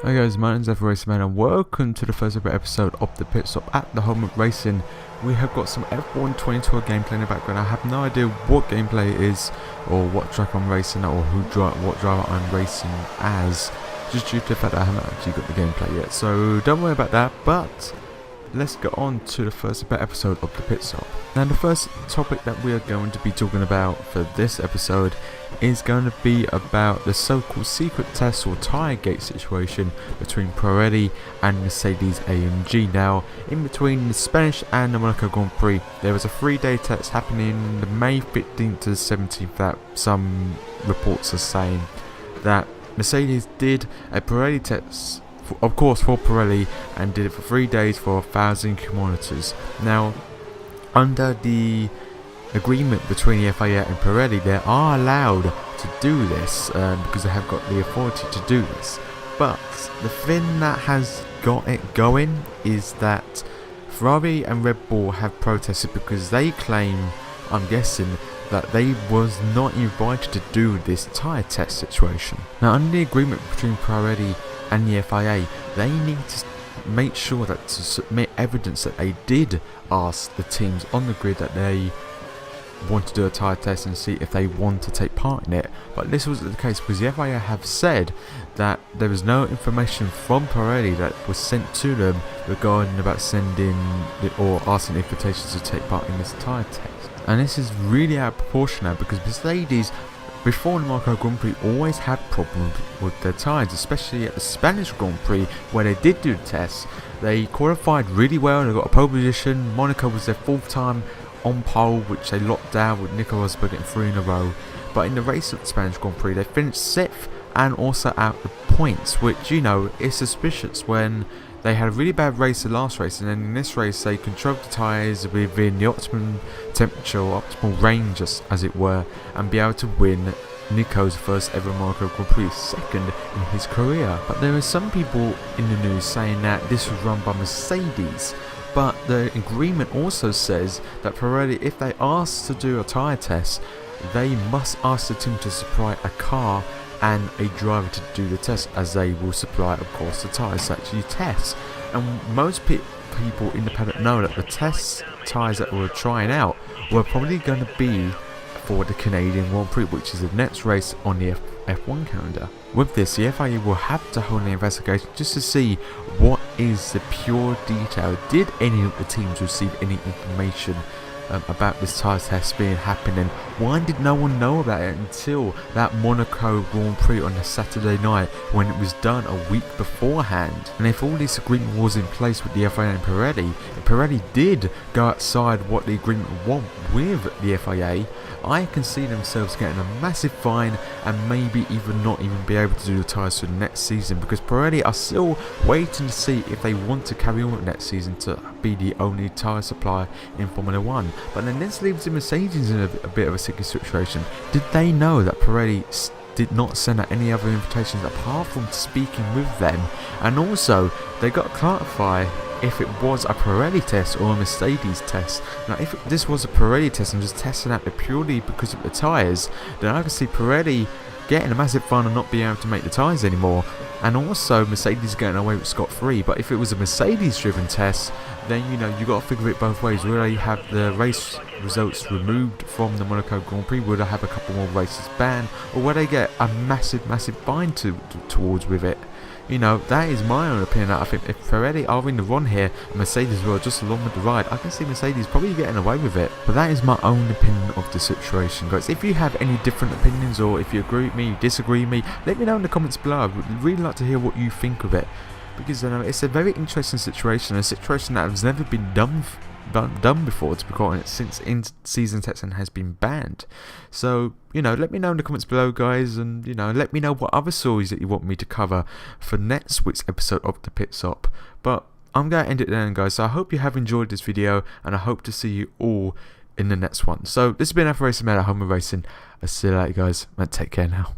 Hi guys, my name is Racing and welcome to the first ever episode of the pit stop at the home of racing. We have got some F1 2012 gameplay in the background. I have no idea what gameplay it is or what track I'm racing at or what driver I'm racing as, just due to the fact that I haven't actually got the gameplay yet. So don't worry about that, but let's get on to the first ever episode of the pit stop. Now the first topic that we are going to be talking about for this episode is going to be about the so-called secret test or Tyre Gate situation between Pirelli and Mercedes AMG. Now, in between the Spanish and the Monaco Grand Prix, there was a 3-day test happening the May 15th to the 17th that some reports are saying that Mercedes did a Pirelli test, of course for Pirelli, and did it for 3 days for 1,000 kilometers. Now, under the agreement between the FIA and Pirelli, they are allowed to do this because they have got the authority to do this. But the thing that has got it going is that Ferrari and Red Bull have protested because they claim, I'm guessing, that they was not invited to do this tyre test situation. Now, under the agreement between Pirelli and the FIA, they need to make sure that to submit evidence that they did ask the teams on the grid that they want to do a tyre test and see if they want to take part in it. But this wasn't the case because the FIA have said that there was no information from Pirelli that was sent to them regarding about sending or asking invitations to take part in this tyre test. And this is really out of proportion now because Mercedes, before the Monaco Grand Prix, always had problems with their tyres, especially at the Spanish Grand Prix where they did do the tests. They qualified really well, they got a pole position. Monaco was their 4th time on pole, which they locked down with Nico Rosberg getting 3 in a row. But in the race at the Spanish Grand Prix, they finished 6th and also out the points, which, you know, is suspicious when they had a really bad race the last race, and then in this race they controlled the tyres within the optimum temperature or optimal range, as it were, and be able to win Nico's first ever Monaco Grand Prix, 2nd in his career. But there are some people in the news saying that this was run by Mercedes. But the agreement also says that Pirelli, if they ask to do a tyre test, they must ask the team to supply a car and a driver to do the test, as they will supply, of course, the tyres to actually test. And most people in the paddock know that the test tyres that we're trying out were probably going to be for the Canadian Grand Prix, which is the next race on the F1 calendar. With this, the FIA will have to hold an investigation just to see what is the pure detail. Did any of the teams receive any information about this tyre test being happening? Why did no one know about it until that Monaco Grand Prix on a Saturday night when it was done a week beforehand? And if all this agreement was in place with the FIA and Pirelli did go outside what the agreement was with the FIA, I can see themselves getting a massive fine and maybe even not even be able to do the tyres for the next season, because Pirelli are still waiting to see if they want to carry on with next season to be the only tyre supplier in Formula 1. But then this leaves the Mercedes in a bit of a sticky situation. Did they know that Pirelli did not send out any other invitations apart from speaking with them? And also, they got to clarify if it was a Pirelli test or a Mercedes test. Now, if this was a Pirelli test and just testing out purely because of the tyres, then I can see Pirelli getting a massive fine and not being able to make the tyres anymore, and also Mercedes getting away with scot-free. But if it was a Mercedes driven test, then, you know, you got to figure it both ways. Will they have the race results removed from the Monaco Grand Prix? Will they have a couple more races banned, or will they get a massive fine towards with it? You know, that is my own opinion. I think if Pirelli are in the run here and Mercedes were just along with the ride, I can see Mercedes probably getting away with it. But that is my own opinion of the situation, guys. If you have any different opinions, or if you agree with me, you disagree with me, let me know in the comments below. I would really like to hear what you think of it, because you know, it's a very interesting situation, a situation that has never been done before, to be quite honest, since in-season testing has been banned. So, you know, let me know in the comments below, guys, and, you know, let me know what other stories that you want me to cover for next week's episode of the Pit Stop. But I'm going to end it there, guys, so I hope you have enjoyed this video, and I hope to see you all in the next one. So, this has been Racing at Home of Racing. I'll see you later, guys, and take care now.